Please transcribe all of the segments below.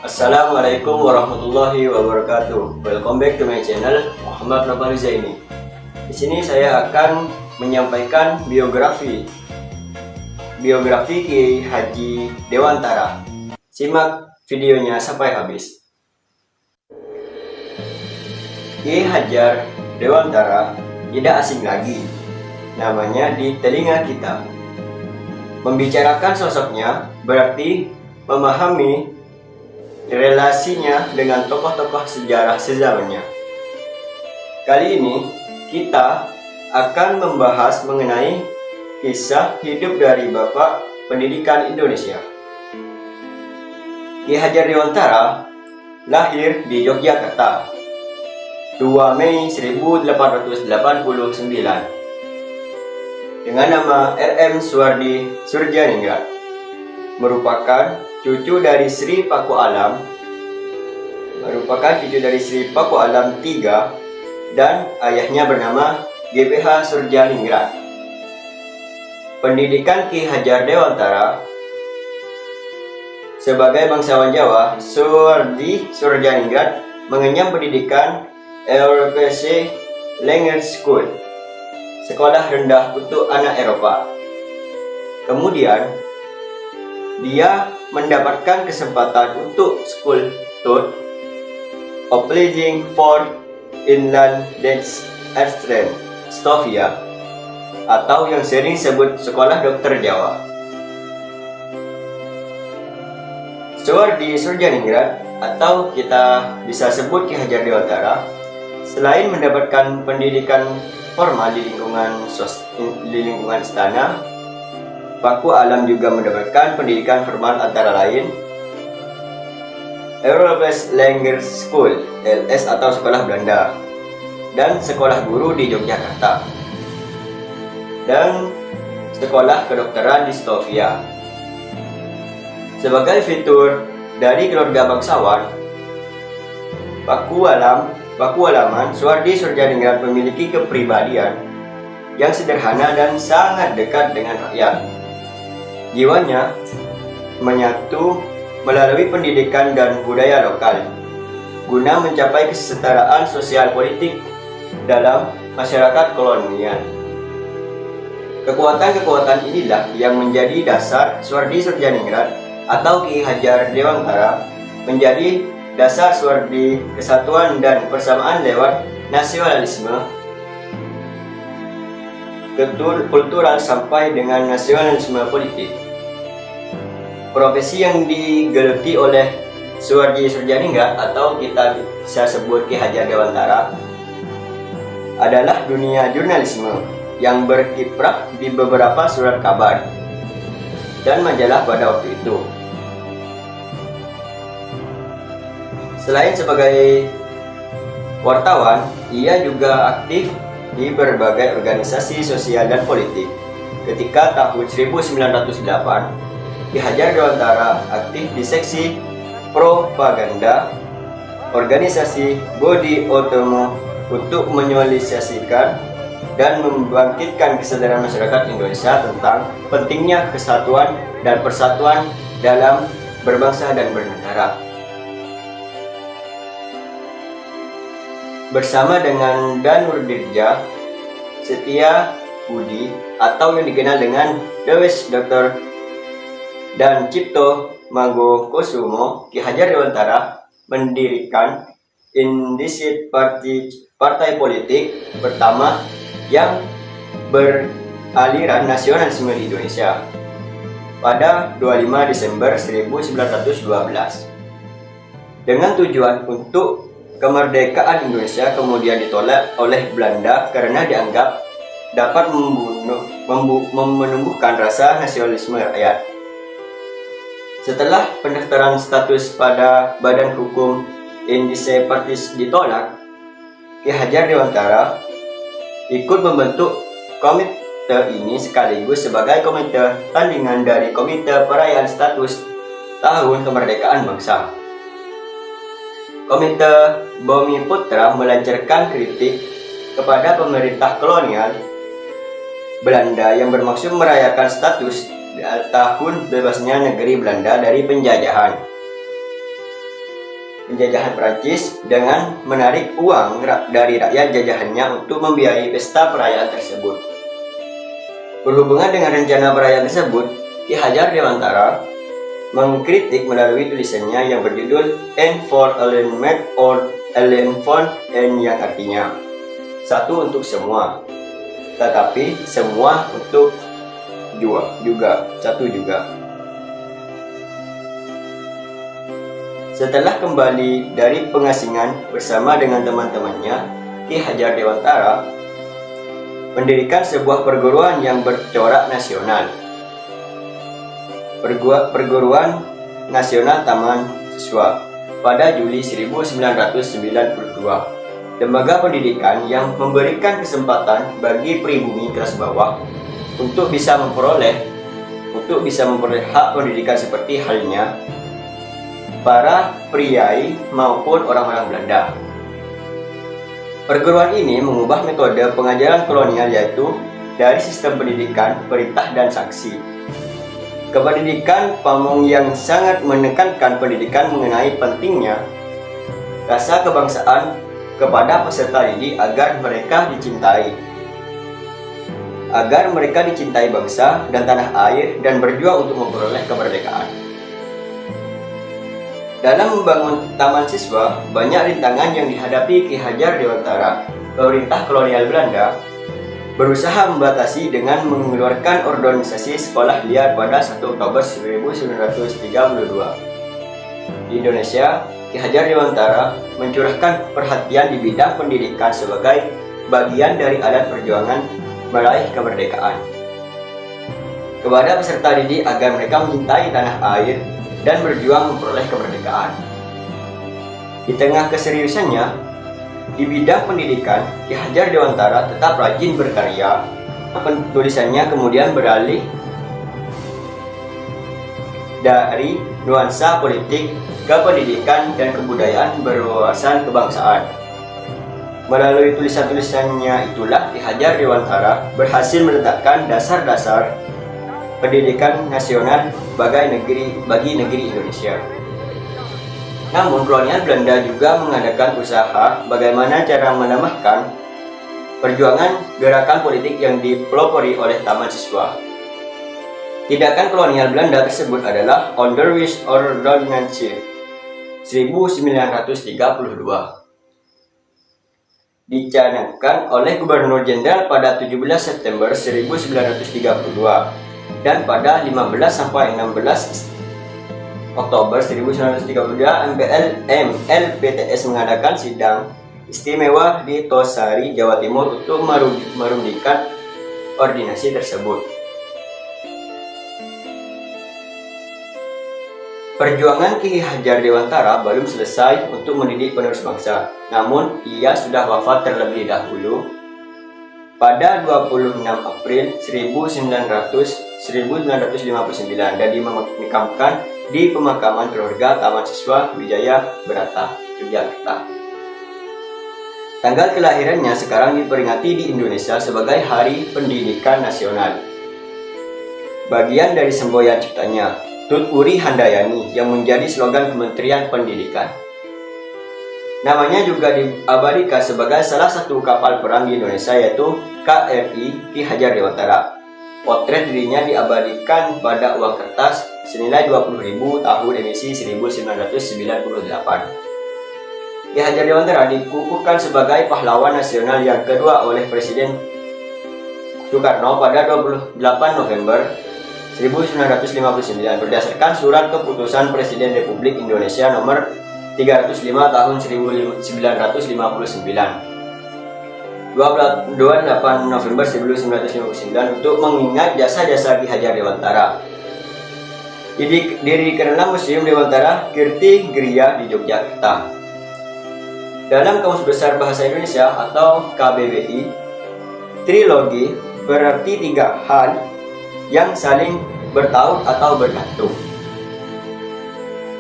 Assalamualaikum warahmatullahi wabarakatuh. Welcome back to my channel Muhammad Nopal Zaini. Di sini saya akan menyampaikan biografi Kiai Haji Dewantara. Simak videonya sampai habis. Kiai Hajar Dewantara tidak asing lagi namanya di telinga kita. Membicarakan sosoknya berarti memahami relasinya dengan tokoh-tokoh sejarah sezamannya. Kali ini kita akan membahas mengenai kisah hidup dari Bapak Pendidikan Indonesia. Kiai Hajar Dewantara lahir di Yogyakarta 2 Mei 1889 dengan nama RM Suwardi Surjaningrat, merupakan cucu dari Sri Paku Alam III dan ayahnya bernama GPH Surjaningrat. Pendidikan Ki Hajar Dewantara sebagai bangsawan Jawa, Suwardi Surjaningrat mengenyam pendidikan LPC Language School, sekolah rendah untuk anak Eropa. Kemudian dia mendapatkan kesempatan untuk School Tour Opleiding for Inland Dance Artsen Stovia, atau yang sering disebut Sekolah Dokter Jawa. Suwardi Surjaningrat, atau kita bisa sebut Ki Hajar Dewantara, selain mendapatkan pendidikan formal di lingkungan istana, Paku Alam juga mendapatkan pendidikan formal antara lain Europees Language School (LS) atau Sekolah Belanda, dan Sekolah Guru di Yogyakarta, dan Sekolah Kedokteran di Stovia. Sebagai fitur dari keluarga bangsawan Paku Alaman, Suwardi Surjaningrat memiliki kepribadian yang sederhana dan sangat dekat dengan rakyat. Jiwanya menyatu melalui pendidikan dan budaya lokal guna mencapai kesetaraan sosial politik dalam masyarakat kolonial. Kekuatan-kekuatan inilah yang menjadi dasar Suwardi Surjaningrat atau Ki Hajar Dewantara menjadi dasar Suwardi kesatuan dan persamaan lewat nasionalisme, kultural sampai dengan nasionalisme politik. Profesi yang digeluti oleh Suwardi Surjaningrat atau kita bisa sebut Ki Hajar Dewantara adalah dunia jurnalisme yang berkiprah di beberapa surat kabar dan majalah pada waktu itu. Selain sebagai wartawan, ia juga aktif di berbagai organisasi sosial dan politik. Ketika tahun 1908, Ki Hajar Dewantara aktif di seksi propaganda organisasi Budi Utomo untuk menyosialisasikan dan membangkitkan kesadaran masyarakat Indonesia tentang pentingnya kesatuan dan persatuan dalam berbangsa dan bernegara. Bersama dengan Danurdirja Setia Budi atau yang dikenal dengan Dewes Dr. dan Cipto Mangunkusumo, Ki Hajar Dewantara mendirikan Indicid partai politik pertama yang beraliran nasionalisme di Indonesia pada 25 Desember 1912 dengan tujuan untuk kemerdekaan Indonesia, kemudian ditolak oleh Belanda karena dianggap dapat menumbuhkan rasa nasionalisme rakyat. Setelah pendaftaran status pada Badan Hukum Indicid Partis ditolak, Ki Hajar Dewantara ikut membentuk komite ini sekaligus sebagai komite tandingan dari Komite Perayaan Status Tahun Kemerdekaan Bangsa. Komite Bumiputra melancarkan kritik kepada pemerintah kolonial Belanda yang bermaksud merayakan status tahun bebasnya negeri Belanda dari penjajahan. penjajahan Prancis dengan menarik uang dari rakyat jajahannya untuk membiayai pesta perayaan tersebut. Berhubungan dengan rencana perayaan tersebut, Ki Hajar Dewantara mengkritik melalui tulisannya yang berjudul N for Alignment or Alien Fund, N yang artinya satu untuk semua, tetapi semua untuk satu juga. Setelah kembali dari pengasingan bersama dengan teman-temannya, Ki Hajar Dewantara mendirikan sebuah perguruan yang bercorak nasional. Perguruan Nasional Taman Siswa pada Juli 1992. Lembaga pendidikan yang memberikan kesempatan bagi pribumi kelas bawah untuk bisa memperoleh hak pendidikan seperti halnya para priai maupun orang-orang Belanda. Perguruan ini mengubah metode pengajaran kolonial, yaitu dari sistem pendidikan, perintah, dan saksi ke pendidikan pamong yang sangat menekankan pendidikan mengenai pentingnya rasa kebangsaan kepada peserta didik agar mereka dicintai bangsa dan tanah air dan berjuang untuk memperoleh kemerdekaan. Dalam membangun taman siswa, banyak rintangan yang dihadapi Ki Hajar Dewantara. Pemerintah kolonial Belanda berusaha membatasi dengan mengeluarkan organisasi sekolah liar pada 1 Oktober 1932. Di Indonesia, Ki Hajar Dewantara mencurahkan perhatian di bidang pendidikan sebagai bagian dari alat perjuangan meraih kemerdekaan kepada peserta didik agar mereka mencintai tanah air dan berjuang memperoleh kemerdekaan. Di tengah keseriusannya di bidang pendidikan, Ki Hajar Dewantara tetap rajin berkarya. Penulisannya kemudian beralih dari nuansa politik ke pendidikan dan kebudayaan berwawasan kebangsaan. Melalui tulisan-tulisannya itulah Ki Hajar Dewantara berhasil meletakkan dasar-dasar pendidikan nasional bagi negeri Indonesia. Namun kolonial Belanda juga mengadakan usaha bagaimana cara melemahkan perjuangan gerakan politik yang dipelopori oleh taman siswa. Tindakan kolonial Belanda tersebut adalah Onderwijs Ordonnansie 1932. Dicanangkan oleh Gubernur Jenderal pada 17 September 1932 dan pada 15 sampai 16 Oktober 1932 MLPTS mengadakan sidang istimewa di Tosari, Jawa Timur untuk merundingkan ordinasi tersebut. Perjuangan Ki Hajar Dewantara belum selesai untuk mendidik penerus bangsa, namun ia sudah wafat terlebih dahulu pada 26 April 1959 dan dimakamkan di pemakaman keluarga Taman Siswa Wijaya Brata, Yogyakarta. Tanggal kelahirannya sekarang diperingati di Indonesia sebagai Hari Pendidikan Nasional. Bagian dari semboyan ciptanya, Tut Uri Handayani, yang menjadi slogan Kementerian Pendidikan. Namanya juga diabadikan sebagai salah satu kapal perang di Indonesia, yaitu KRI Ki Hajar Dewantara. Potret dirinya diabadikan pada uang kertas senilai 20.000 tahun emisi 1998. Ki Hajar Dewantara dikukuhkan sebagai pahlawan nasional yang kedua oleh Presiden Soekarno pada 28 November 1959 berdasarkan surat keputusan Presiden Republik Indonesia nomor 305 tahun 1959. 28 November 1959 untuk mengingat jasa-jasa Ki Hajar Dewantara. Didirikanlah Museum Dewantara Kirti Griya di Yogyakarta. Dalam Kamus Besar Bahasa Indonesia atau KBBI, trilogi berarti 3 hal yang saling bertaut atau bergantung.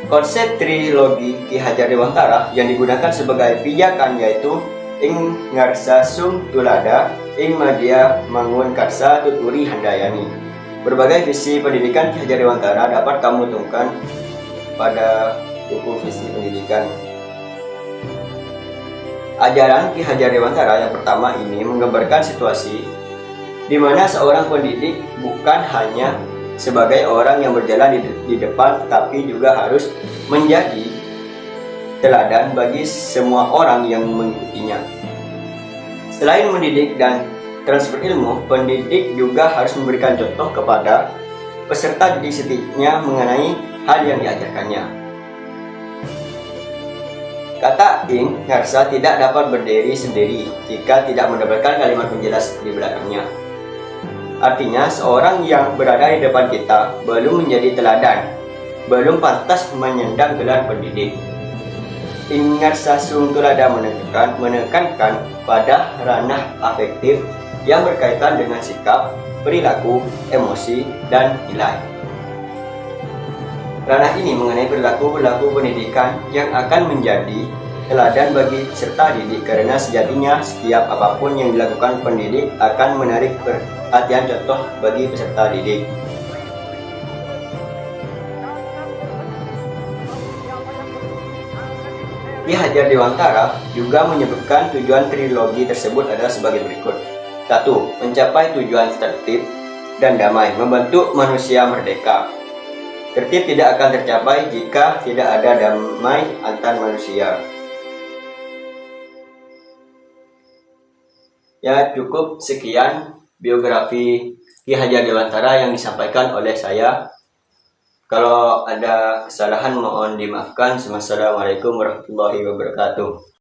Konsep trilogi Ki Hajar Dewantara yang digunakan sebagai pijakan yaitu ing ngarsasung tulada, ing madya mangun karsa tuturi handayani. Berbagai visi pendidikan Ki Hajar Dewantara dapat kamu temukan pada buku visi pendidikan Ajaran Ki Hajar Dewantara yang pertama ini menggambarkan situasi di mana seorang pendidik bukan hanya sebagai orang yang berjalan di depan, tetapi juga harus menjadi teladan bagi semua orang yang mengikutinya. Selain mendidik dan transfer ilmu, pendidik juga harus memberikan contoh kepada peserta didiknya mengenai hal yang diajarkannya. Kata Ing Ngarsa tidak dapat berdiri sendiri jika tidak mendapatkan kalimat penjelas di belakangnya. Artinya, seorang yang berada di depan kita belum menjadi teladan, belum pantas menyandang gelar pendidik. Ing Ngarsa Sungtulada menekankan pada ranah afektif yang berkaitan dengan sikap, perilaku, emosi, dan nilai. Ranah ini mengenai perilaku pendidikan yang akan menjadi teladan bagi peserta didik, karena sejatinya setiap apapun yang dilakukan pendidik akan menarik perhatian contoh bagi peserta didik. Ki Hajar Dewantara juga menyebutkan tujuan trilogi tersebut adalah sebagai berikut. 1. Mencapai tujuan tertib dan damai, membentuk manusia merdeka. Tertib tidak akan tercapai jika tidak ada damai antar manusia. Ya, cukup sekian biografi Ki Hajar Dewantara yang disampaikan oleh saya. Kalau ada kesalahan mohon dimaafkan. Wassalamualaikum warahmatullahi wabarakatuh.